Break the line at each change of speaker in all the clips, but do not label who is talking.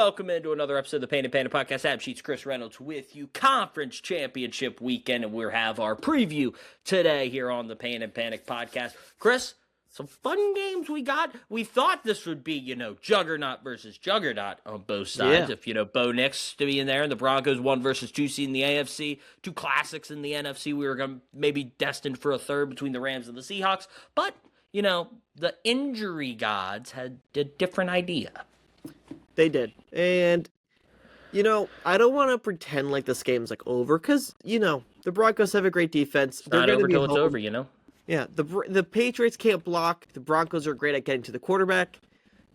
Welcome into another episode of the Pain and Panda Podcast. Ab Sheets, Chris Reynolds with you. Conference Championship weekend, and we'll have our preview today here on the Pain and Panic Podcast. Chris, some fun games we got. We thought this would be, juggernaut versus juggernaut on both sides.
Yeah.
If, Bo Nix to be in there, and the Broncos 1 versus 2 seed in the AFC, two classics in the NFC. We were going to maybe destined for a third between the Rams and the Seahawks. But, the injury gods had a different idea.
They did. And, I don't want to pretend like this game's over because, the Broncos have a great defense.
It's not over till it's over,
Yeah, the Patriots can't block. The Broncos are great at getting to the quarterback.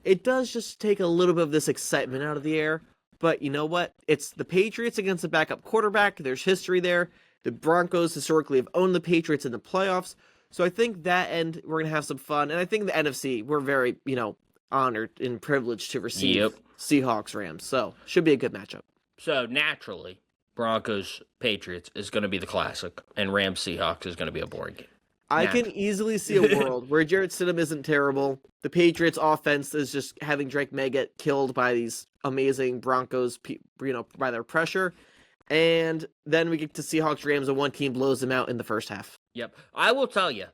It does just take a little bit of this excitement out of the air. But you know what? It's the Patriots against the backup quarterback. There's history there. The Broncos historically have owned the Patriots in the playoffs. So I think that end, we're going to have some fun. And I think the NFC, we're very, honored and privileged to receive Seahawks Rams. So should be a good matchup.
So naturally, Broncos Patriots is going to be the classic, and Rams Seahawks is going to be a boring game.
I can easily see a world where Jarrett Stidham isn't terrible. The Patriots offense is just having Drake May get killed by these amazing Broncos, by their pressure. And then we get to Seahawks Rams and one team blows them out in the first half.
Yep. I will tell you,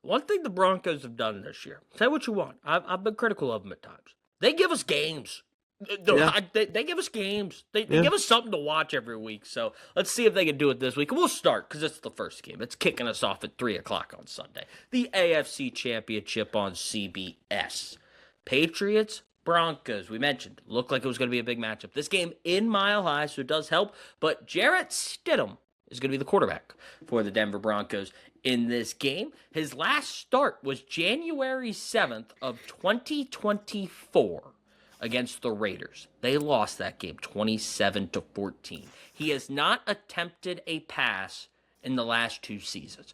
one thing the Broncos have done this year, say what you want, I've been critical of them at times. They give us games. They give us games. They give us something to watch every week. So let's see if they can do it this week. And we'll start because it's the first game. It's kicking us off at 3 o'clock on Sunday. The AFC Championship on CBS. Patriots, Broncos, we mentioned, looked like it was going to be a big matchup. This game in Mile High, so it does help. But Jarrett Stidham is going to be the quarterback for the Denver Broncos in this game. His last start was January 7th of 2024 against the Raiders. They lost that game 27-14. He has not attempted a pass in the last 2 seasons.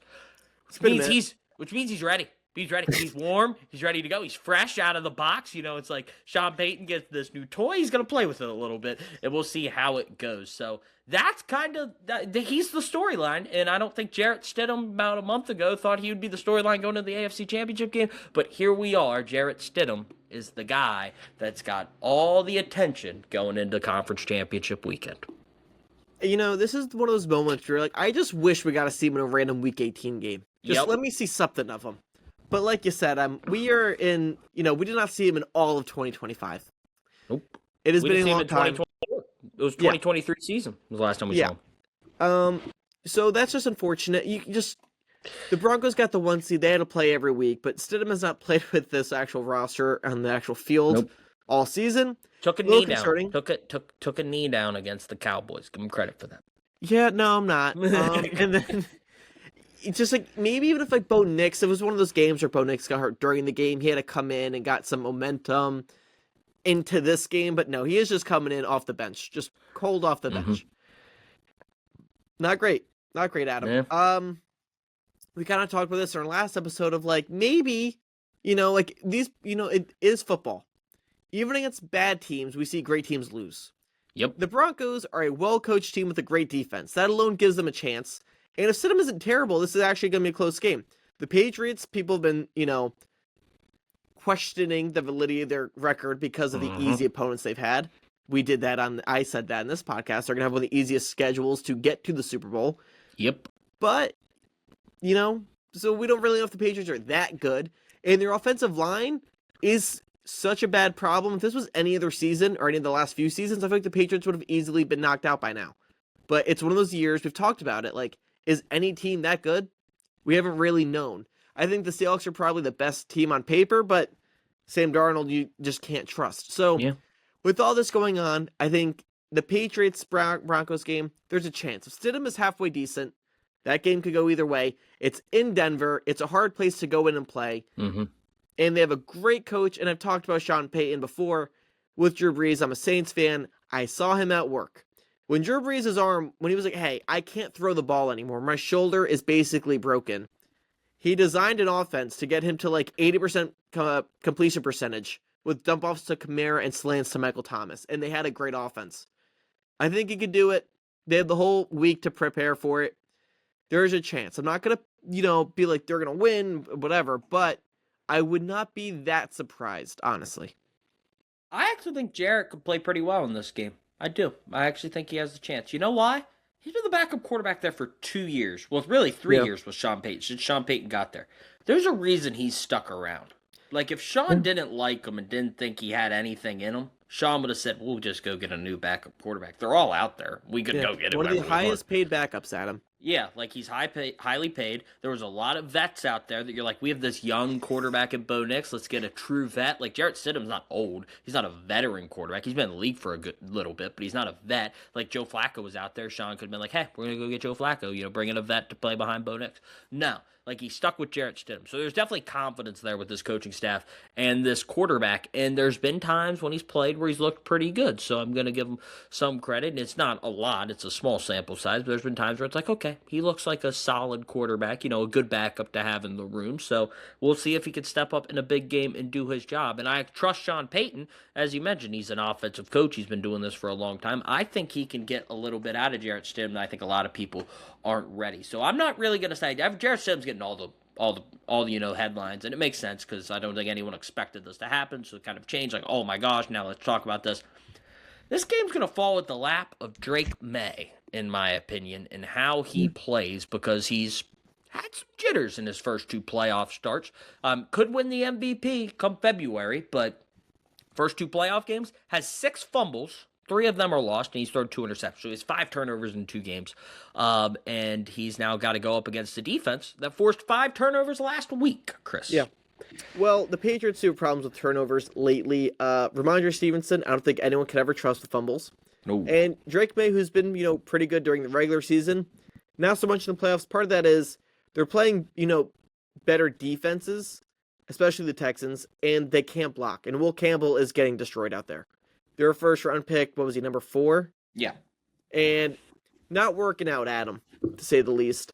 Which means he's ready. He's ready. He's warm. He's ready to go. He's fresh out of the box. It's like Sean Payton gets this new toy. He's going to play with it a little bit, and we'll see how it goes. So that's kind of he's the storyline, and I don't think Jarrett Stidham about a month ago thought he would be the storyline going to the AFC Championship game, but here we are. Jarrett Stidham is the guy that's got all the attention going into Conference Championship weekend.
This is one of those moments where you're like, I just wish we got to see him in a random Week 18 game. Let me see something of him. But like you said, we are in, we did not see him in all of 2025.
Nope.
It has been a long time.
It was 2023 season was the last time we saw him.
So that's just unfortunate. The Broncos got the 1 seed. They had to play every week, but Stidham has not played with this actual roster on the actual field all season.
Took a knee down. Took a knee down against the Cowboys. Give him credit for that.
Yeah, no, I'm not. And then it's just maybe even if Bo Nix, it was one of those games where Bo Nix got hurt during the game. He had to come in and got some momentum into this game, but no, he is just coming in off the bench, just cold off the bench. Not great, Adam.
Yeah.
We kind of talked about this in our last episode of maybe, these, it is football. Even against bad teams, we see great teams lose.
Yep.
The Broncos are a well-coached team with a great defense. That alone gives them a chance. And if Stidham isn't terrible, this is actually going to be a close game. The Patriots, people have been, questioning the validity of their record because of the easy opponents they've had. I said that in this podcast. They're going to have one of the easiest schedules to get to the Super Bowl.
Yep.
But, so we don't really know if the Patriots are that good. And their offensive line is such a bad problem. If this was any other season or any of the last few seasons, I feel like the Patriots would have easily been knocked out by now. But it's one of those years, we've talked about it, is any team that good? We haven't really known. I think the Seahawks are probably the best team on paper, but Sam Darnold, you just can't trust. So with all this going on, I think the Patriots-Broncos game, there's a chance. If Stidham is halfway decent, that game could go either way. It's in Denver. It's a hard place to go in and play. And they have a great coach, and I've talked about Sean Payton before with Drew Brees. I'm a Saints fan. I saw him at work. When Drew Brees' arm, when he was like, hey, I can't throw the ball anymore. My shoulder is basically broken. He designed an offense to get him to 80% completion percentage with dump-offs to Kamara and slants to Michael Thomas. And they had a great offense. I think he could do it. They had the whole week to prepare for it. There's a chance. I'm not going to, be like they're going to win, whatever. But I would not be that surprised, honestly.
I actually think Jarrett could play pretty well in this game. I do. I actually think he has a chance. You know why? He's been the backup quarterback there for 2 years. Well, really 3 years with Sean Payton, since Sean Payton got there. There's a reason he's stuck around. Like, if Sean didn't like him and didn't think he had anything in him, Sean would have said, we'll just go get a new backup quarterback. They're all out there. We could go get it.
One of the highest paid backups, Adam.
Yeah, like he's highly paid. There was a lot of vets out there that you're like, we have this young quarterback in Bo Nix. Let's get a true vet. Like Jarrett Stidham's not old. He's not a veteran quarterback. He's been in the league for a good little bit, but he's not a vet. Like Joe Flacco was out there. Sean could have been like, hey, we're going to go get Joe Flacco, bring in a vet to play behind Bo Nix. No. Like, he's stuck with Jarrett Stidham. So there's definitely confidence there with this coaching staff and this quarterback. And there's been times when he's played where he's looked pretty good. So I'm going to give him some credit. And it's not a lot. It's a small sample size. But there's been times where it's like, okay, he looks like a solid quarterback, a good backup to have in the room. So we'll see if he can step up in a big game and do his job. And I trust Sean Payton. As you mentioned, he's an offensive coach. He's been doing this for a long time. I think he can get a little bit out of Jarrett Stidham. And I think a lot of people aren't ready. So I'm not really going to say Jarrett Stidham's getting all the headlines, and it makes sense because I don't think anyone expected this to happen. So it kind of changed, like, oh my gosh, now let's talk about this. This game's going to fall at the lap of Drake May, in my opinion, and how he plays, because he's had some jitters in his first 2 playoff starts. Could win the MVP come February, but first 2 playoff games has 6 fumbles. 3 of them are lost, and he's thrown 2 interceptions. So he has 5 turnovers in 2 games. And he's now got to go up against the defense that forced 5 turnovers last week, Chris.
Yeah. Well, the Patriots do have problems with turnovers lately. Ramondre Stevenson, I don't think anyone can ever trust the fumbles.
No.
And Drake May, who's been, pretty good during the regular season, not so much in the playoffs. Part of that is they're playing, better defenses, especially the Texans, and they can't block. And Will Campbell is getting destroyed out there. Their first round pick, what was he, number 4?
Yeah.
And not working out, Adam, to say the least.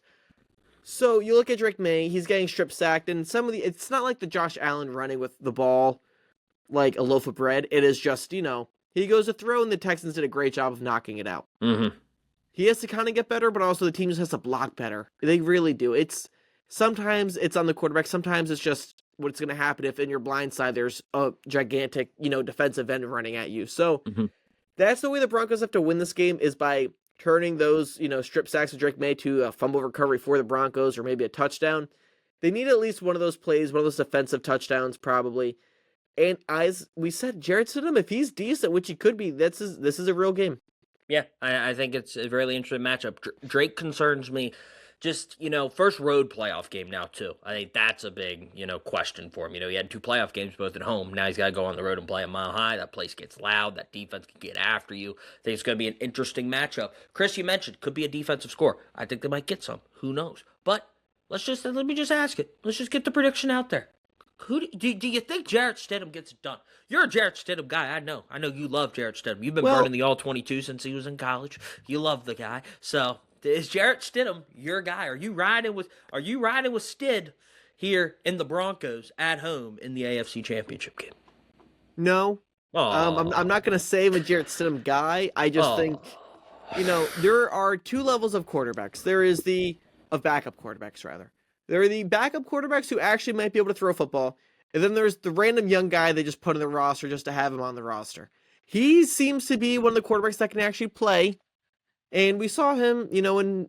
So you look at Drake May, he's getting strip sacked, and it's not like the Josh Allen running with the ball like a loaf of bread. It is just, he goes to throw, and the Texans did a great job of knocking it out.
Mm-hmm.
He has to kind of get better, but also the team just has to block better. They really do. Sometimes it's on the quarterback, sometimes it's just what's going to happen if in your blind side there's a gigantic, defensive end running at you. So that's the way the Broncos have to win this game, is by turning those, strip sacks of Drake May to a fumble recovery for the Broncos, or maybe a touchdown. They need at least one of those plays, one of those defensive touchdowns probably. And as we said, Jarrett Stidham, if he's decent, which he could be, this is a real game.
Yeah, I think it's a really interesting matchup. Drake concerns me. Just, first road playoff game now, too. I think that's a big, question for him. He had 2 playoff games both at home. Now he's got to go on the road and play a Mile High. That place gets loud. That defense can get after you. I think it's going to be an interesting matchup. Chris, you mentioned, could be a defensive score. I think they might get some. Who knows? But let me just ask it. Let's just get the prediction out there. Who do you think Jarrett Stidham gets it done? You're a Jarrett Stidham guy. I know you love Jarrett Stidham. You've been burning the All-22 since he was in college. You love the guy. So is Jarrett Stidham your guy? Are you riding with Stid here in the Broncos at home in the AFC Championship game?
No. I'm not going to say I'm a Jarrett Stidham guy. I just think, there are 2 levels of quarterbacks. There is of backup quarterbacks, rather. There are the backup quarterbacks who actually might be able to throw a football. And then there's the random young guy they just put in the roster just to have him on the roster. He seems to be one of the quarterbacks that can actually play. And we saw him, in,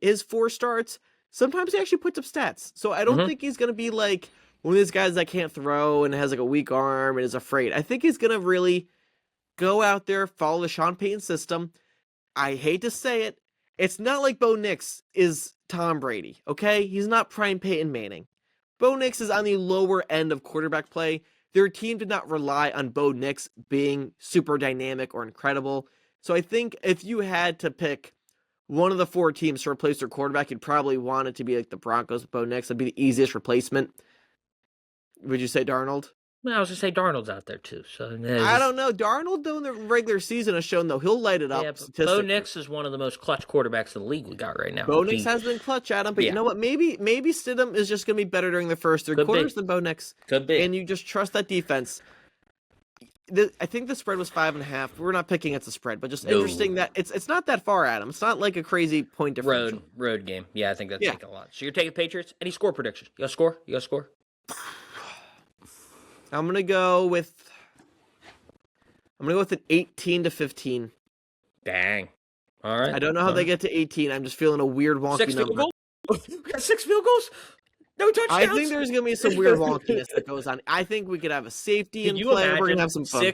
his 4 starts. Sometimes he actually puts up stats. So I don't think he's going to be like one of these guys that can't throw and has like a weak arm and is afraid. I think he's going to really go out there, follow the Sean Payton system. I hate to say it. It's not like Bo Nix is Tom Brady, okay? He's not prime Peyton Manning. Bo Nix is on the lower end of quarterback play. Their team did not rely on Bo Nix being super dynamic or incredible. So I think if you had to pick one of the 4 teams to replace their quarterback, you'd probably want it to be like the Broncos with Bo Nix. That'd be the easiest replacement. Would you say Darnold?
Well, I was going to say Darnold's out there too. So
I don't know. Darnold, during the regular season, has shown, though, he'll light it up.
Yeah, Bo Nix is one of the most clutch quarterbacks in the league we got right now.
Bo Nix has been clutch, Adam, but you know what? Maybe Stidham is just going to be better during the first 3 quarters than Bo Nix.
Could be.
And you just trust that defense. I think the spread was 5.5. We're not picking at the spread, but just interesting that it's not that far, Adam. It's not like a crazy point differential.
Road game. Yeah, I think that's taking a lot. So you're taking Patriots. Any score predictions? You got a score?
I'm going to go with I'm going to go with an 18-15.
Dang. All right.
I don't know how they get to 18. I'm just feeling a weird wonky
6
number.
field goals? We got 6 field goals? No touchdowns?
I think there's going to be some weird wonkiness that goes on. I think we could have a safety in play. We're going to have some fun.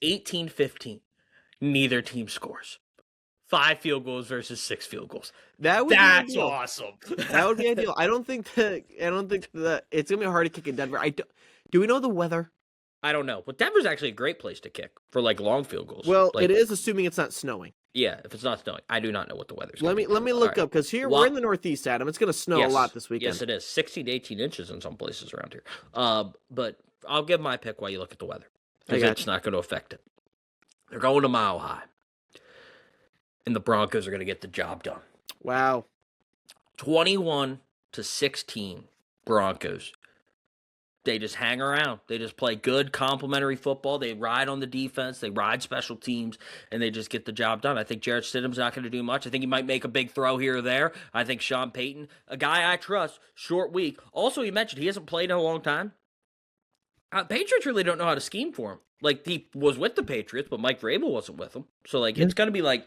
18-15. Neither team scores. 5 field goals versus 6 field goals.
That's
awesome.
That would be ideal. I don't think that it's gonna be hard to kick in Denver. Do we know the weather?
I don't know. But Denver's actually a great place to kick for like long field goals.
Well, it is assuming it's not snowing.
Yeah, if it's not snowing, I do not know what the weather's.
Let me look up, because here we're in the Northeast, Adam. It's gonna snow a lot this weekend.
Yes, it is. 16 to 18 inches in some places around here. But I'll give my pick while you look at the weather, because it's not going to affect it. They're going to Mile High, and the Broncos are going to get the job done.
Wow.
21-16 Broncos. They just hang around. They just play good complementary football. They ride on the defense. They ride special teams, and they just get the job done. I think Jarrett Stidham's not going to do much. I think he might make a big throw here or there. I think Sean Payton, a guy I trust, short week. Also, he mentioned he hasn't played in a long time. Patriots really don't know how to scheme for him. Like, he was with the Patriots, but Mike Vrabel wasn't with him. So, like, it's going to be like,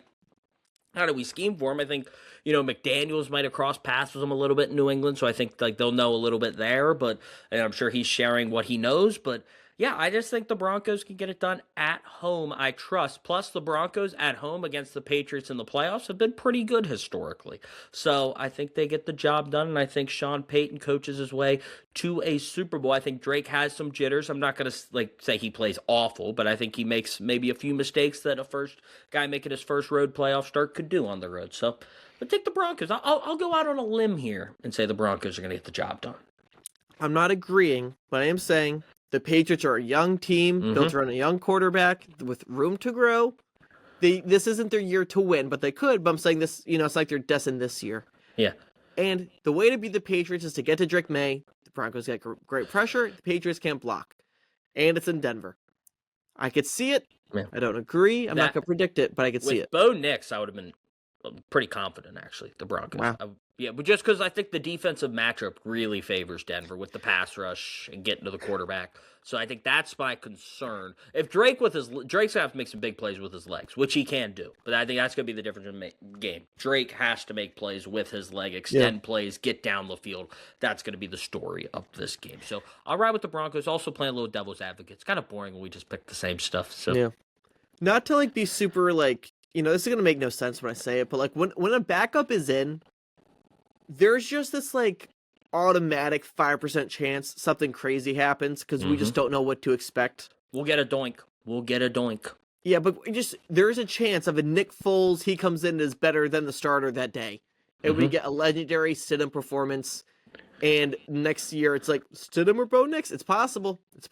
how do we scheme for him? I think, McDaniels might have crossed paths with him a little bit in New England, so I think like they'll know a little bit there, and I'm sure he's sharing what he knows. But yeah, I just think the Broncos can get it done at home, I trust. Plus, the Broncos at home against the Patriots in the playoffs have been pretty good historically. So I think they get the job done, and I think Sean Payton coaches his way to a Super Bowl. I think Drake has some jitters. I'm not going to say he plays awful, but I think he makes maybe a few mistakes that a first guy making his first road playoff start could do on the road. So, but take the Broncos. I'll go out on a limb here and say the Broncos are going to get the job done.
I'm not agreeing, but I am saying the Patriots are a young team built around a young quarterback with room to grow. This isn't their year to win, but they could. But I'm saying this, it's like they're destined this year.
Yeah.
And the way to beat the Patriots is to get to Drake May. The Broncos get great pressure. The Patriots can't block. And it's in Denver. I could see it. Yeah. I don't agree. I'm not going to predict it, but I could see it.
With Bo Nix, I would have been pretty confident, actually, the Broncos.
Wow.
But just because I think the defensive matchup really favors Denver with the pass rush and getting to the quarterback. So I think that's my concern. If Drake's going to have to make some big plays with his legs, which he can do. But I think that's going to be the difference in the game. Drake has to make plays with his leg, extend plays, get down the field. That's going to be the story of this game. So I'll ride with the Broncos. Also playing a little devil's advocate. It's kind of boring when we just pick the same stuff. So
yeah. Not to be super this is going to make no sense when I say it, but when a backup is in, there's just this automatic 5% chance something crazy happens because we just don't know what to expect.
We'll get a doink.
Yeah, but there's a chance of a Nick Foles, he comes in and is better than the starter that day. And we get a legendary Stidham performance. And next year, it's Stidham or Bo Nix? It's possible. So,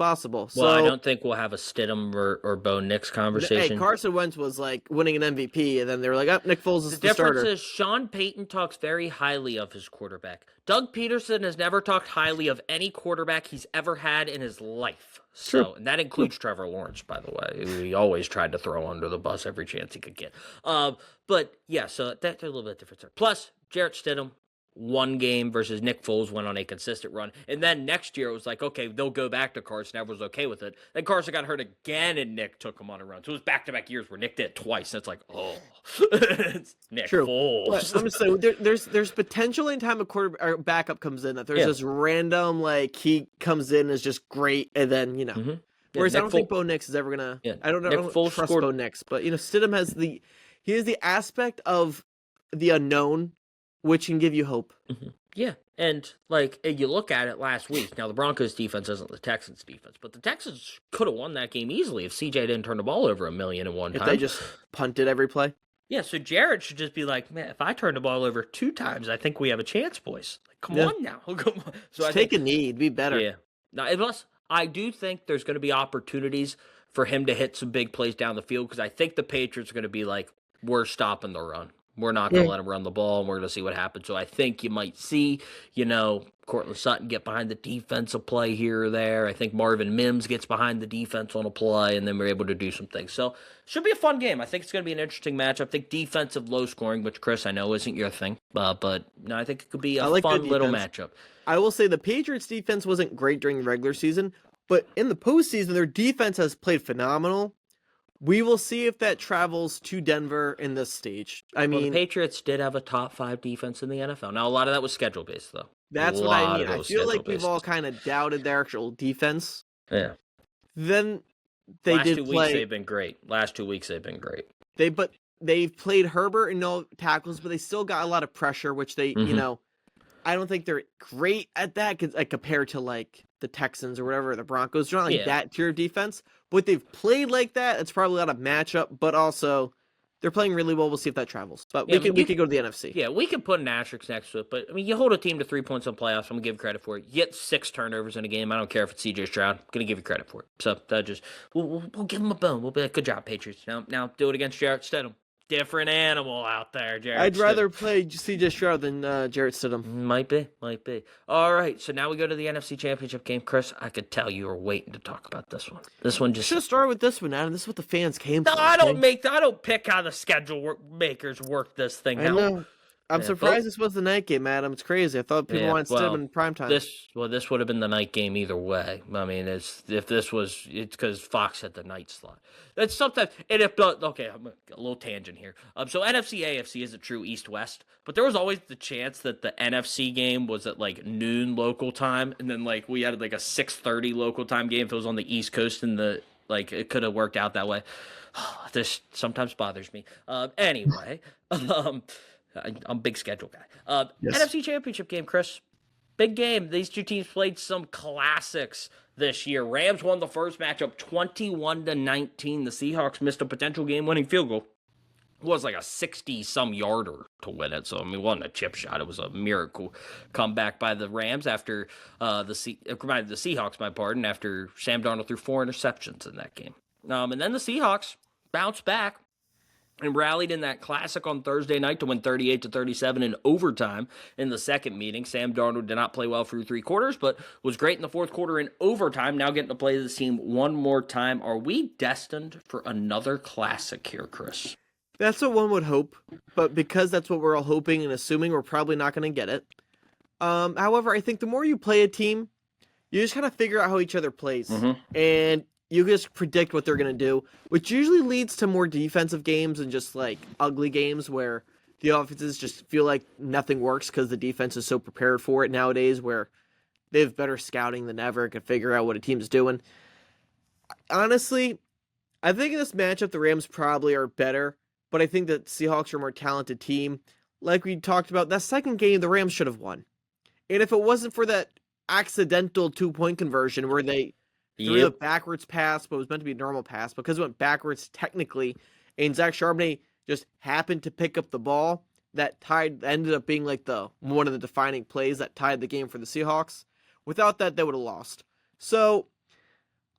well, I don't think we'll have a Stidham or Bo Nix conversation.
Hey, Carson Wentz was winning an MVP, and then they were Nick Foles is the starter.
The difference is Sean Payton talks very highly of his quarterback. Doug Peterson has never talked highly of any quarterback he's ever had in his life. So, and that includes Trevor Lawrence, by the way, who he always tried to throw under the bus every chance he could get. But yeah, so that's a little bit different there. Plus, Jarrett Stidham. One game versus Nick Foles went on a consistent run. And then next year it was okay, they'll go back to Carson. Everyone's okay with it. Then Carson got hurt again and Nick took him on a run. So it was back-to-back years where Nick did it twice. And it's it's Nick Foles.
But I'm just saying, there's potential anytime a quarterback or backup comes in that there's this random, he comes in as just great and then, Whereas I don't think Bo Nix is ever going to, I don't trust Bo Nix. But, Stidham has the aspect of the unknown, which can give you hope.
Yeah, and you look at it last week. Now, the Broncos' defense isn't the Texans' defense, but the Texans could have won that game easily if CJ didn't turn the ball over 1 million in one time.
If they just punted every play?
Yeah, so Jared should just be man, if I turn the ball over 2 times, I think we have a chance, boys. Come on now. Come on. So
take a knee. Be better.
Yeah. Now, plus, I do think there's going to be opportunities for him to hit some big plays down the field because I think the Patriots are going to be we're stopping the run. We're not going to let him run the ball, and we're going to see what happens. So I think you might see, Cortland Sutton get behind the defensive play here or there. I think Marvin Mims gets behind the defense on a play, and then we're able to do some things. So should be a fun game. I think it's going to be an interesting match. I think defensive low scoring, which, Chris, I know isn't your thing. But no, I think it could be a fun little matchup.
I will say the Patriots' defense wasn't great during the regular season, but in the postseason, their defense has played phenomenal. We will see if that travels to Denver in this stage. I
Well, the
mean,
Patriots did have a top 5 defense in the NFL. Now, a lot of that was schedule based, though.
that's
A
what I
lot
mean.
of it
I
was
feel like
schedule
we've all
based.
kind of doubted their actual defense.
Yeah.
Then they
Last
did
2 weeks
play.
they've been great. Last 2 weeks they've been great.
They've played Herbert and no tackles, but they still got a lot of pressure, which they, I don't think they're great at that compared to like the Texans or whatever, the Broncos. They're not like that tier of defense, but they've played like that. It's probably not a matchup, but also they're playing really well. We'll see if that travels. But we could go to the NFC.
Yeah, we could put an asterisk next to it, but I mean, you hold a team to 3 points in playoffs. I'm gonna give credit for it. You get 6 turnovers in a game. I don't care if it's CJ Stroud. I'm gonna give you credit for it. So that just we'll give them a bone. We'll be like, good job, Patriots. Now do it against Jarrett Stidham. Different animal out there, Jarrett.
I'd rather play CJ Stroud than Jarrett Stidham.
Might be. All right, so now we go to the NFC Championship game. Chris, I could tell you were waiting to talk about this one. This one just
should start with this one, Adam. This is what the fans came for.
I don't pick how the schedule makers work this thing out.
I know. I'm surprised this was the night game, Adam. It's crazy. I thought people wanted Stidham in primetime.
This would have been the night game either way. I mean, it's because Fox had the night slot. That's sometimes, and if okay, I'm a little tangent here. So NFC AFC is a true East-West, but there was always the chance that the NFC game was at like noon local time, and then like we had like a 6:30 local time game if it was on the East Coast, and it could have worked out that way. This sometimes bothers me. Anyway. I'm a big schedule guy.
Yes.
NFC Championship game, Chris. Big game. These two teams played some classics this year. Rams won the first matchup 21-19. The Seahawks missed a potential game-winning field goal. It was like a 60-some yarder to win it. So, I mean, it wasn't a chip shot. It was a miracle comeback by the Rams after the Seahawks, after Sam Darnold threw 4 interceptions in that game. And then the Seahawks bounced back and rallied in that classic on Thursday night to win 38-37 in overtime in the second meeting. Sam Darnold did not play well through 3 quarters, but was great in the fourth quarter in overtime. Now getting to play this team one more time. Are we destined for another classic here, Chris?
That's what one would hope, but because that's what we're all hoping and assuming, we're probably not going to get it. However, I think the more you play a team, you just kind of figure out how each other plays. And you just predict what they're going to do, which usually leads to more defensive games and just like ugly games where the offenses just feel like nothing works because the defense is so prepared for it nowadays, where they have better scouting than ever and can figure out what a team's doing. Honestly, I think in this matchup, the Rams probably are better, but I think that Seahawks are a more talented team. Like we talked about, that second game, the Rams should have won. And if it wasn't for that accidental 2-point conversion where they threw a backwards pass, but it was meant to be a normal pass because it went backwards technically, and Zach Charbonnet just happened to pick up the ball that ended up being like one of the defining plays that tied the game for the Seahawks. Without that, they would have lost. So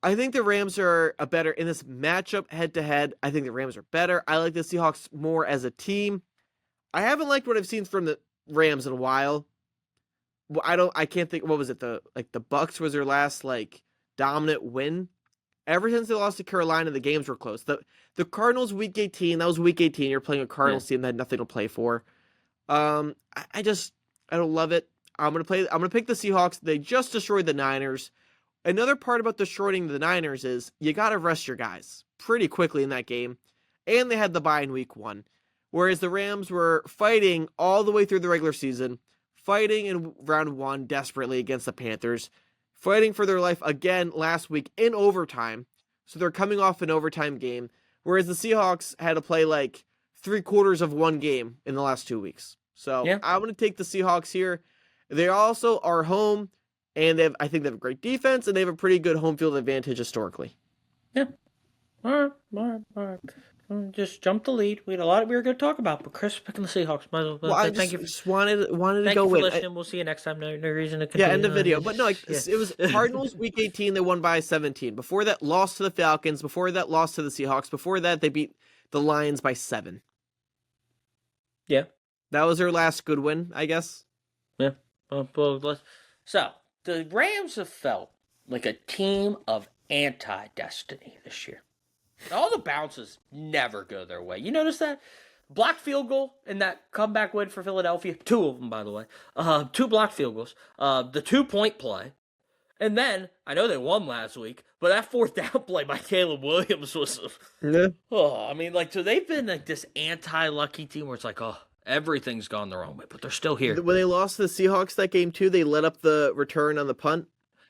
I think the Rams are a better in this matchup head-to-head. I think the Rams are better. I like the Seahawks more as a team. I haven't liked what I've seen from the Rams in a while. I can't think. What was it? The Bucks was their last dominant win. Ever since they lost to Carolina, the games were close. The Cardinals week 18, that was week 18. You're playing a Cardinals team that had nothing to play for. I don't love it. I'm gonna pick the Seahawks. They just destroyed the Niners. Another part about destroying the Niners is you gotta rest your guys pretty quickly in that game. And they had the bye in week 1. Whereas the Rams were fighting all the way through the regular season, fighting in round 1 desperately against the Panthers, fighting for their life again last week in overtime. So they're coming off an overtime game, whereas the Seahawks had to play 3/4 of one game in the last 2 weeks. So I'm going to take the Seahawks here. They also are home, and I think they have a great defense, and they have a pretty good home field advantage historically.
Yeah. All right. Just jump the lead. We had a lot we were going to talk about, but Chris picking the Seahawks.
Thank you. Just wanted to go
thank you for
win.
listening. We'll see you next time. No reason to continue.
Yeah, end of video. But no, it was Cardinals week 18. They won by 17. Before that, lost to the Falcons. Before that, lost to the Seahawks. Before that, they beat the Lions by 7.
Yeah,
that was their last good win, I guess.
Yeah. So the Rams have felt like a team of anti-destiny this year. All the bounces never go their way. You notice that? Blocked field goal in that comeback win for Philadelphia. 2 of them, by the way. 2 blocked field goals. The 2-point play. And then, I know they won last week, but that fourth down play by Caleb Williams was, so they've been like this anti-lucky team where it's like, everything's gone the wrong way, but they're still here.
When they lost to the Seahawks that game too, they let up the return on the punt.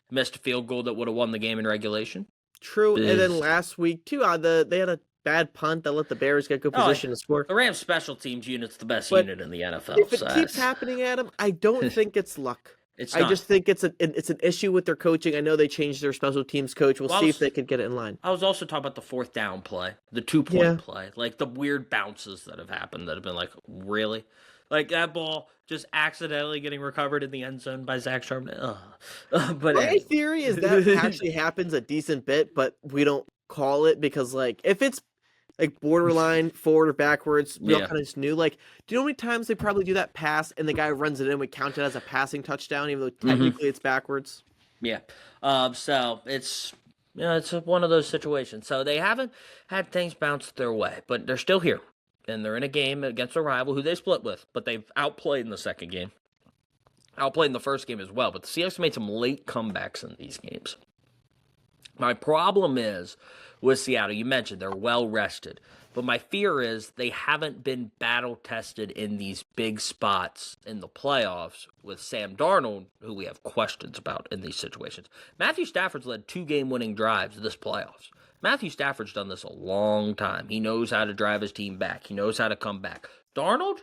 Missed a field goal that would have won the game in regulation.
True, and then last week too, they had a bad punt that let the Bears get good position to score.
The Rams special teams unit's the best unit in the NFL.
If it keeps happening, Adam, I don't think it's luck. I just think it's an issue with their coaching. I know they changed their special teams coach. We'll see if they can get it in line.
I was also talking about the fourth down play, the 2-point play, like the weird bounces that have happened that have been like, really? Like that ball just accidentally getting recovered in the end zone by Zach Charbonnet. But
my theory is that actually happens a decent bit, but we don't call it because, like, if it's like borderline forward or backwards, we all kind of just knew. Like, do you know how many times they probably do that pass and the guy runs it in, we count it as a passing touchdown, even though technically it's backwards?
Yeah. So it's one of those situations. So they haven't had things bounce their way, but they're still here. And they're in a game against a rival who they split with, but they've outplayed in the second game. Outplayed in the first game as well, but the Seahawks made some late comebacks in these games. My problem is with Seattle, you mentioned they're well rested, but my fear is they haven't been battle tested in these big spots in the playoffs with Sam Darnold, who we have questions about in these situations. Matthew Stafford's led 2 game-winning drives this playoffs. Matthew Stafford's done this a long time. He knows how to drive his team back. He knows how to come back. Darnold,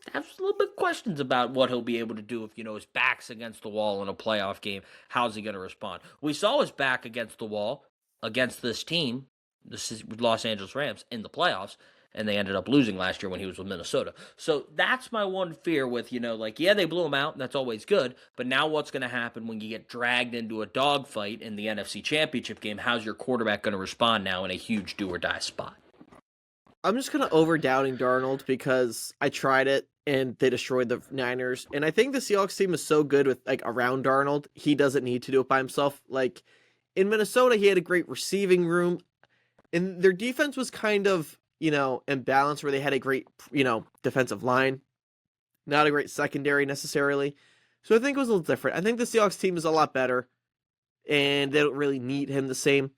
I have a little bit of questions about what he'll be able to do if, his back's against the wall in a playoff game. How's he going to respond? We saw his back against the wall against this team, the Los Angeles Rams, in the playoffs, and they ended up losing last year when he was with Minnesota. So that's my one fear with, they blew him out, and that's always good, but now what's going to happen when you get dragged into a dogfight in the NFC Championship game? How's your quarterback going to respond now in a huge do-or-die spot?
I'm just kind of over-doubting Darnold because I tried it, and they destroyed the Niners, and I think the Seahawks team is so good with, around Darnold, he doesn't need to do it by himself. In Minnesota, he had a great receiving room, and their defense was kind of imbalanced where they had a great, defensive line, not a great secondary necessarily. So I think it was a little different. I think the Seahawks team is a lot better, and they don't really need him the same.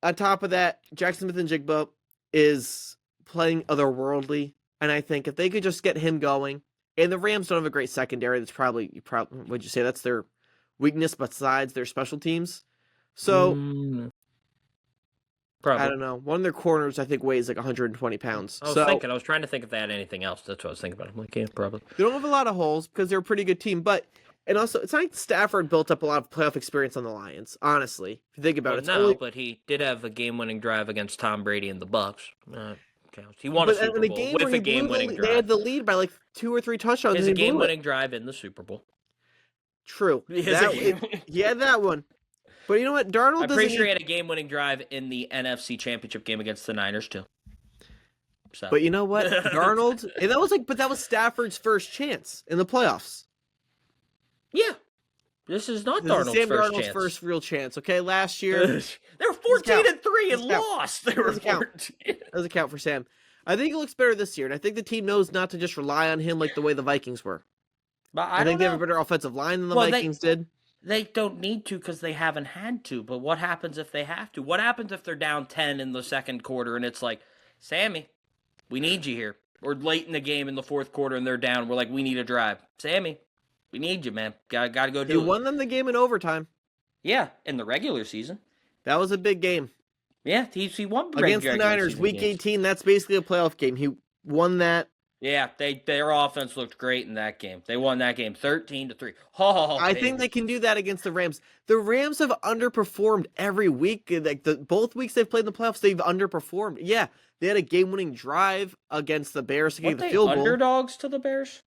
On top of that, Jackson Smith-Njigba is playing otherworldly, and I think if they could just get him going, and the Rams don't have a great secondary, that's probably would you say that's their weakness besides their special teams? So probably. I don't know. One of their corners, I think, weighs 120 pounds.
I was trying to think if they had anything else. That's what I was thinking about. I'm like, yeah, probably.
They don't have a lot of holes because they're a pretty good team. And also, it's not like Stafford built up a lot of playoff experience on the Lions, honestly. If you think about it.
But he did have a game-winning drive against Tom Brady and the Bucks. He won a Super Bowl with a game-winning drive.
They had the lead by 2 or 3 touchdowns.
It's a game-winning drive in the Super Bowl.
True. Yeah, that one. But you know what? Darnold.
I'm pretty sure he had a game-winning drive in the NFC Championship game against the Niners too. So.
But you know what? Darnold, and that was Stafford's first chance in the playoffs.
Yeah. This is not Darnold's
first real chance. Okay, last year
they were 14-3 and lost. They were 14.
Doesn't count for Sam. I think it looks better this year, and I think the team knows not to just rely on him like the way the Vikings were.
But
I think they have a better offensive line than the Vikings did.
They don't need to because they haven't had to. But what happens if they have to? What happens if they're down 10 in the second quarter and it's like, Sammy, we need you here. Or late in the game in the fourth quarter and they're down. We're like, we need a drive. Sammy, we need you, man. Got to go do it.
He won them the game in overtime.
Yeah, in the regular season.
That was a big game.
Yeah, he won
against the Niners, Week 18. That's basically a playoff game. He won that.
Yeah, their offense looked great in that game. They won that game 13-3.
I think they can do that against the Rams. The Rams have underperformed every week. Both weeks they've played in the playoffs, they've underperformed. Yeah, they had a game-winning drive against the Bears to get the field goal.
Underdogs to the Bears?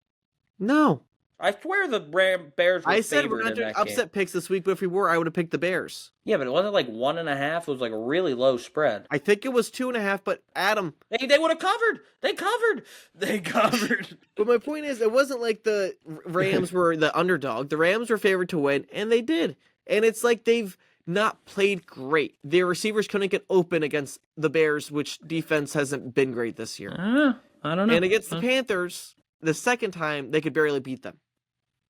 No.
I swear the Bears were
I said
favored
we're not
in
doing
that
upset picks this week, but if we were, I would have picked the Bears.
Yeah, but it wasn't 1.5. It was a really low spread.
I think it was 2.5, but Adam...
They would have covered. They covered.
But my point is, it wasn't like the Rams were the underdog. The Rams were favored to win, and they did. And it's like they've not played great. Their receivers couldn't get open against the Bears, which defense hasn't been great this year.
I don't know.
And against the Panthers, the second time, they could barely beat them.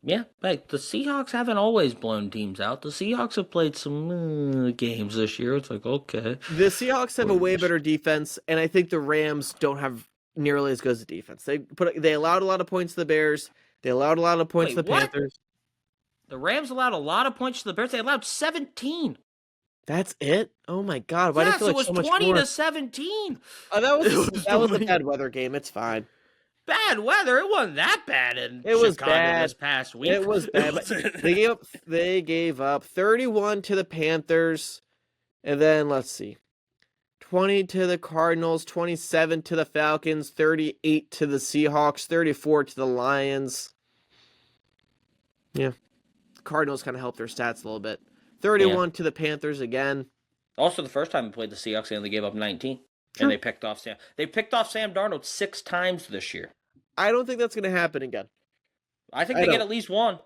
Yeah, like the Seahawks haven't always blown teams out. The Seahawks have played some games this year. It's like, okay.
The Seahawks have a way better defense, and I think the Rams don't have nearly as good as a defense. They allowed a lot of points to the Bears. They allowed a lot of points to the Panthers.
The Rams allowed a lot of points to the Bears. They allowed 17.
That's it? Oh my God! Why did I feel
it
like
was
so
20
much more?
to 17.
Oh, that was a bad weather game. It's fine.
Bad weather. It wasn't that bad in
was
Chicago
bad.
this past week.
It was bad. They gave up 31 to the Panthers, and then let's see, 20 to the Cardinals, 27 to the Falcons, 38 to the Seahawks, 34 to the Lions. Yeah, Cardinals kind of helped their stats a little bit. 31 to the Panthers again.
Also, the first time we played the Seahawks, they only gave up 19.
Sure.
And they picked off Sam. They picked off Sam Darnold 6 times this year.
I don't think that's going to happen again.
I think they get at least one.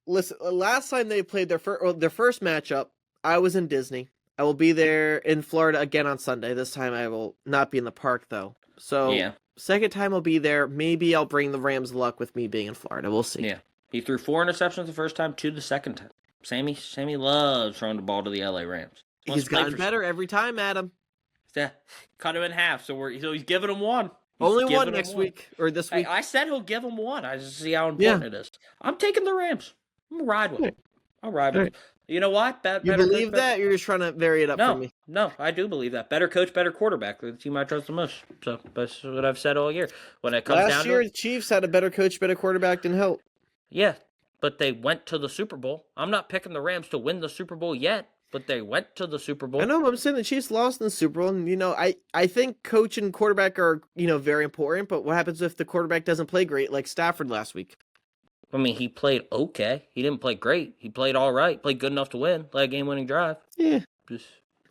Listen,
last time they played their first matchup, I was in Disney. I will be there in Florida again on Sunday. This time I will not be in the park, though. So, second time I'll be there. Maybe I'll bring the Rams luck with me being in Florida. We'll see.
Yeah. He threw 4 interceptions the first time, 2 the second time. Sammy loves throwing the ball to the LA Rams.
He's gotten better every time, Adam.
Yeah, cut him in half. So he's giving him one.
Only one next week or this week.
I said he'll give him one. I just see how important it is. I'm taking the Rams. I'm gonna ride with him. I'll ride with him. You know what?
You believe that? You're just trying to vary it up for me.
No, I do believe that. Better coach, better quarterback. The team I trust the most. So that's what I've said all year. When it comes
last year, the Chiefs had a better coach, better quarterback than help.
Yeah, but they went to the Super Bowl. I'm not picking the Rams to win the Super Bowl yet, but they went to the Super Bowl.
I know, but I'm saying the Chiefs lost in the Super Bowl, and I think coach and quarterback are very important. But what happens if the quarterback doesn't play great, like Stafford last week?
I mean, he played okay. He didn't play great. He played all right. Played good enough to win. Led a game-winning drive.
Yeah.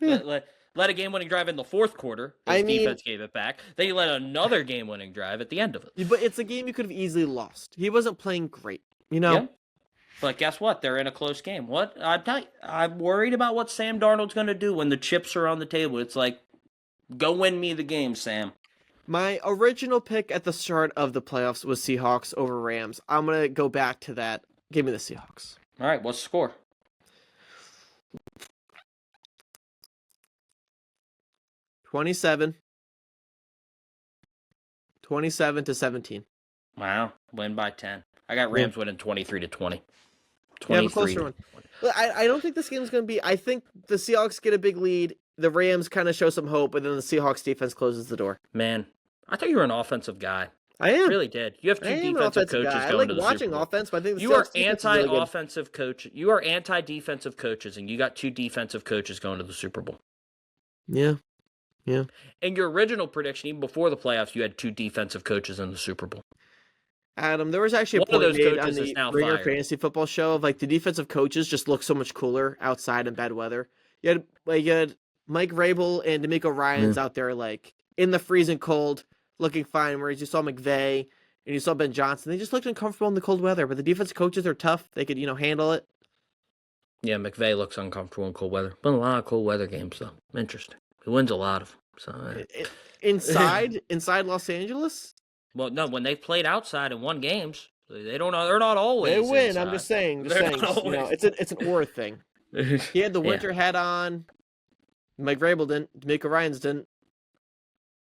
Led a game-winning drive in the fourth quarter. His defense gave it back. Then he led another game-winning drive at the end of it.
But it's a game you could have easily lost. He wasn't playing great, Yeah.
But guess what? They're in a close game. What? I'm worried about what Sam Darnold's going to do when the chips are on the table. It's like, go win me the game, Sam.
My original pick at the start of the playoffs was Seahawks over Rams. I'm going to go back to that. Give me the Seahawks.
All right, what's the score?
27 to 17.
Wow, win by 10. I got Rams winning 23-20.
Yeah, a closer one. I don't think this game's going to be... I think the Seahawks get a big lead. The Rams kind of show some hope, and then the Seahawks defense closes the door.
Man, I thought you were an offensive guy.
I am.
You really did. You have 2 defensive coaches
guy.
going to the Super Bowl.
I like watching offense, but I think the
you are
anti-offensive
coach. You are anti-defensive coaches, and you got 2 defensive coaches going to the Super Bowl.
Yeah.
In your original prediction, even before the playoffs, you had 2 defensive coaches in the Super Bowl.
Adam, there was actually a point made on the Ringer Fantasy Football show of the defensive coaches just look so much cooler outside in bad weather. You had Mike Vrabel and D'Amico Ryans out there in the freezing cold, looking fine. Whereas you saw McVay and you saw Ben Johnson, they just looked uncomfortable in the cold weather. But the defensive coaches are tough; they could handle it.
Yeah, McVay looks uncomfortable in cold weather. Been a lot of cold weather games though. Interesting. He wins a lot of them. So
inside Los Angeles.
Well, no, when they've played outside and won games, they're not always.
They win.
Inside.
I'm just saying. It's an aura thing. He had the winter hat on. Mike Vrabel didn't. D'Amico Ryans didn't.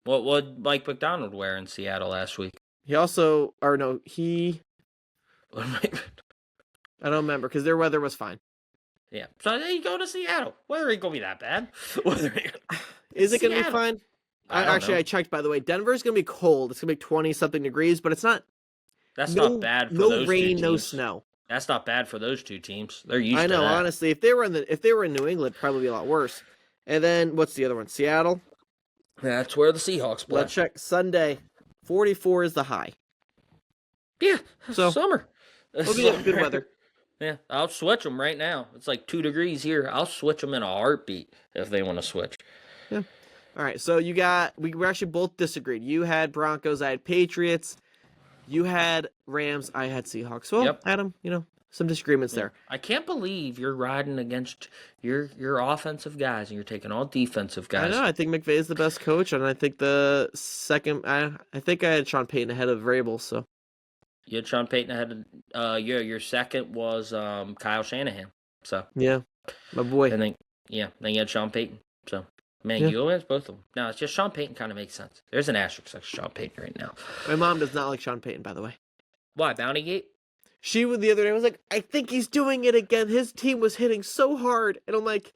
What would Mike McDonald wear in Seattle last week?
He also, I don't remember because their weather was fine.
Yeah, so you go to Seattle. Weather ain't gonna be that bad.
Is it gonna be fine? I checked, by the way. Denver's going to be cold. It's going to be 20-something degrees, but it's not...
That's not bad for those two teams.
No rain, no snow.
That's not bad for those 2 teams. They're used to that.
I know, honestly. If they were in New England, it'd probably be a lot worse. And then, what's the other one? Seattle?
That's where the Seahawks play.
Let's check. Sunday, 44 is the high.
Yeah, so summer.
It'll be good weather.
Yeah, I'll switch them right now. It's 2 degrees here. I'll switch them in a heartbeat if they want to switch.
Yeah. All right, so we actually both disagreed. You had Broncos, I had Patriots. You had Rams, I had Seahawks. Well, Adam, some disagreements there.
I can't believe you're riding against your offensive guys and you're taking all defensive guys.
I know. I think McVay is the best coach, and I think the second. I think I had Sean Payton ahead of Vrabel. So
You had Sean Payton ahead of your second was Kyle Shanahan. So
Yeah, my boy.
and then you had Sean Payton. So man, you always both of them. No, it's just Sean Payton kind of makes sense. There's an asterisk next to Sean Payton right now.
My mom does not like Sean Payton, by the way.
Why, Bountygate?
She the other day was like, I think he's doing it again. His team was hitting so hard. And I'm like,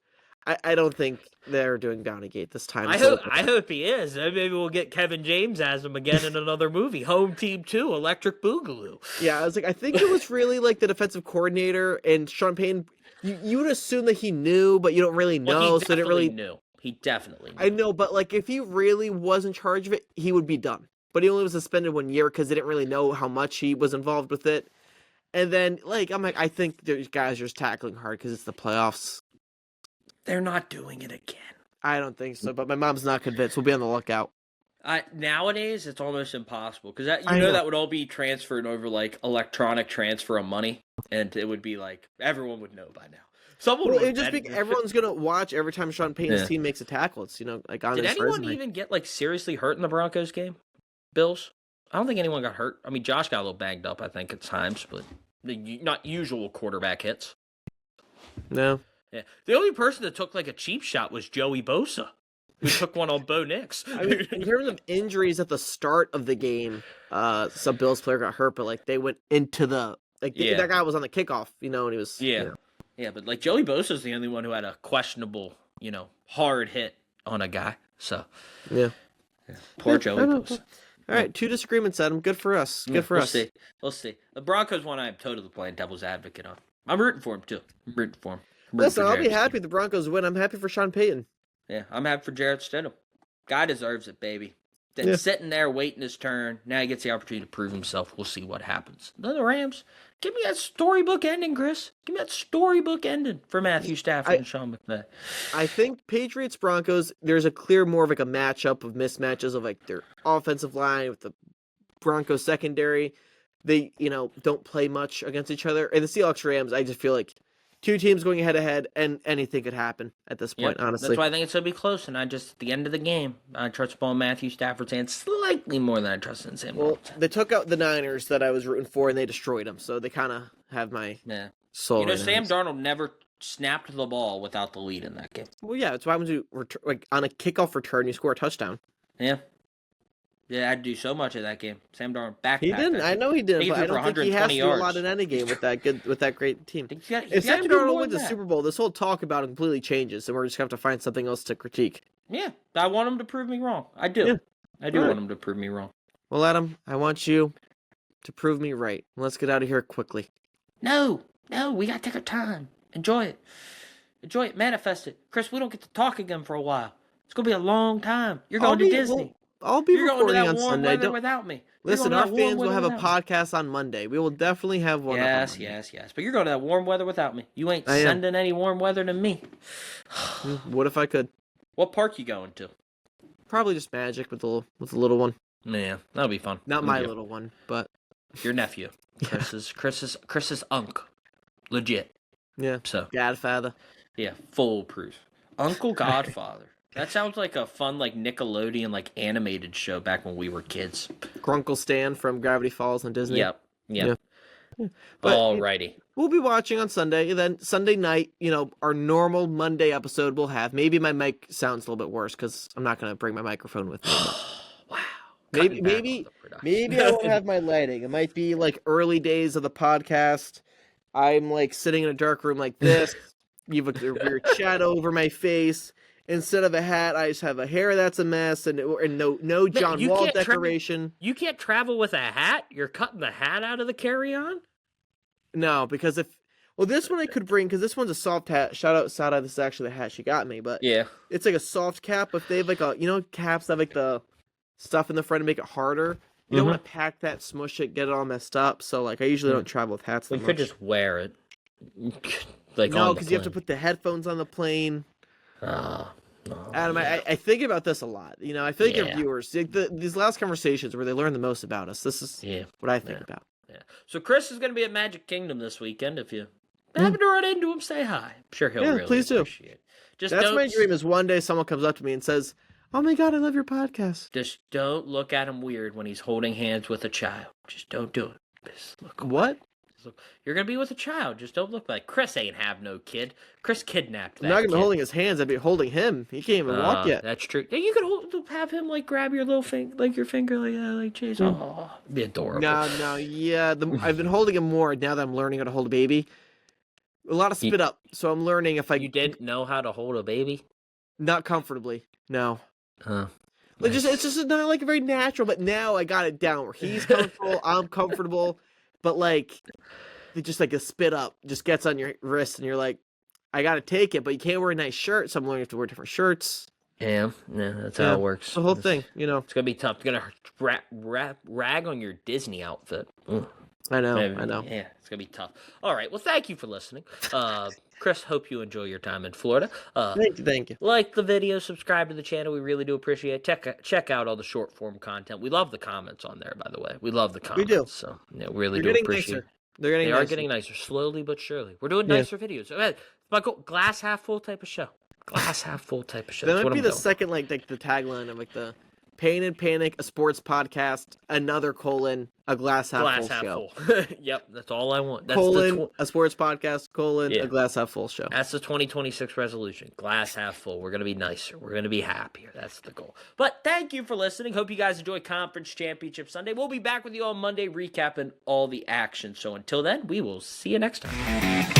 I don't think they're doing Bountygate this time.
I hope he is. Maybe we'll get Kevin James as him again in another movie. Home Team 2, Electric Boogaloo.
Yeah, I was like, I think it was really like the defensive coordinator and Sean Payton. You would assume that he knew, but you don't really know.
Well,
so didn't really
knew. He definitely knew.
I know, but like if he really was in charge of it, he would be done. But he only was suspended 1 year because they didn't really know how much he was involved with it. And then, I'm like, I think these guys are just tackling hard because it's the playoffs.
They're not doing it again.
I don't think so, but my mom's not convinced. We'll be on the lookout.
Nowadays, it's almost impossible because that would all be transferred over like electronic transfer of money, and it would be like everyone would know by now.
It would just be everyone's gonna watch every time Sean Payton's team makes a tackle. It's like on.
Did
his
anyone
resume.
even get like seriously hurt in the Broncos game? Bills? I don't think anyone got hurt. I mean, Josh got a little banged up, I think, at times, but not usual quarterback hits.
No.
Yeah. The only person that took like a cheap shot was Joey Bosa, who took one on Bo Nix.
I mean, in terms of injuries at the start of the game, some Bills player got hurt, but like they went into the that guy was on the kickoff, and he was
Yeah, but like Joey Bosa's the only one who had a questionable, hard hit on a guy. So
yeah.
Poor Joey Bosa.
All right, 2 disagreements, Adam. Good for us. Good for us.
We'll see. The Broncos one I'm totally playing devil's advocate on. I'm rooting for him, too. I'm rooting for him.
Listen, I'll be happy if the Broncos win. I'm happy for Sean Payton.
Yeah, I'm happy for Jarrett Stidham. Guy deserves it, baby. Then sitting there waiting his turn. Now he gets the opportunity to prove himself. We'll see what happens. Then the Rams, give me that storybook ending, Chris. Give me that storybook ending for Matthew Stafford and Sean McVay.
I think Patriots-Broncos, there's a clear more of like a matchup of mismatches of like their offensive line with the Broncos secondary. They, don't play much against each other. And the Seahawks-Rams, I just feel like 2 teams going head-to-head, and anything could happen at this point, honestly.
That's why I think it's going to be close, and at the end of the game, I trust ball Matthew Stafford's hand slightly more than I trust in Sam Darnold.
They took out the Niners that I was rooting for, and they destroyed them, so they kind of have my soul.
Sam Darnold never snapped the ball without the lead in that game.
Well, yeah, that's why when you on a kickoff return, you score a touchdown.
Yeah. Yeah, I'd do so much of that game. Sam Darnold back.
He didn't. I know he didn't, but I don't think he has to do a lot in any game with that great team. If Sam Darnold wins the Super Bowl, this whole talk about him completely changes, and we're just going to have to find something else to critique.
Yeah, I want him to prove me wrong. I do. Yeah. I do want him to prove me wrong.
Well, Adam, I want you to prove me right. Let's get out of here quickly.
No, we got to take our time. Enjoy it. Manifest it. Chris, we don't get to talk again for a while. It's going to be a long time. You're going to Disney.
I'll be recording on Sunday.
Without me.
Listen, our fans will have a podcast on Monday. We will definitely have one.
Yes. But you're going to that warm weather without me. You ain't sending any warm weather to me.
What if I could?
What park you going to?
Probably just Magic with the little one.
Yeah, that'll be fun.
Not my little one, but
your nephew. Chris's uncle. Legit.
Yeah.
So
Godfather.
Yeah, full proof. Uncle Godfather. That sounds like a fun, Nickelodeon, animated show back when we were kids.
Grunkle Stan from Gravity Falls on Disney.
Yep. Alrighty.
We'll be watching on Sunday. And then Sunday night, our normal Monday episode we'll have. Maybe my mic sounds a little bit worse because I'm not going to bring my microphone with me.
Wow.
Maybe I won't have my lighting. It might be early days of the podcast. I'm sitting in a dark room like this. You have a weird shadow over my face. Instead of a hat, I just have a hair that's a mess and no John Wall decoration.
You can't travel with a hat? You're cutting the hat out of the carry-on?
No, because this one I could bring, because this one's a soft hat. Shout out, Sada, this is actually the hat she got me, but
yeah,
it's a soft cap. If they have caps that have the stuff in the front to make it harder. You don't want to pack that, smush it, get it all messed up. So I usually don't travel with hats.
We could just wear it.
No, because you have to put the headphones on the plane. Adam, I think about this a lot. I feel like our viewers, these last conversations where they learn the most about us, this is what I think about.
Yeah. So Chris is going to be at Magic Kingdom this weekend. If you happen to run into him, say hi. I'm sure he'll really
please
appreciate it.
That's my dream is one day someone comes up to me and says, "Oh my God, I love your podcast."
Just don't look at him weird when he's holding hands with a child. Just don't do it. Look,
What?
you're gonna be with a child. Just don't look like Chris. Ain't have no kid. Chris kidnapped that
I'm not gonna be
kid.
holding his hands. I'd be holding him. He can't even walk yet.
That's true. Yeah, you could have him like grab your little finger, like your finger, like Chase. Oh, be adorable.
No, yeah. I've been holding him more now that I'm learning how to hold a baby. A lot of spit up, so I'm learning if I.
You didn't know how to hold a baby?
Not comfortably. No.
Huh.
Like it's just not like very natural. But now I got it down where he's comfortable, I'm comfortable, but like, it just like a spit up just gets on your wrist, and you're like, I gotta take it, but you can't wear a nice shirt, so I'm learning to wear different shirts.
Yeah, that's how it works.
It's the whole thing, It's
gonna be tough. It's gonna rag on your Disney outfit.
I know.
Yeah, it's gonna be tough. All right, well, thank you for listening. Chris, hope you enjoy your time in Florida.
Thank you.
Like the video, subscribe to the channel. We really do appreciate it. Check out all the short form content. We love the comments on there, by the way. We love the comments.
We do.
So yeah, we really do appreciate it.
They
are getting nicer, slowly but surely. We're doing nicer videos. My goal, glass half full type of show. Glass half full type of show.
That might be the second, like the tagline of like the Pain and Panic, a sports podcast, another : a glass half full show.
Yep, that's all I want. That's
a sports podcast, a glass half full show.
That's the 2026 resolution. Glass half full. We're going to be nicer. We're going to be happier. That's the goal. But thank you for listening. Hope you guys enjoy Conference Championship Sunday. We'll be back with you on Monday recapping all the action. So until then, we will see you next time.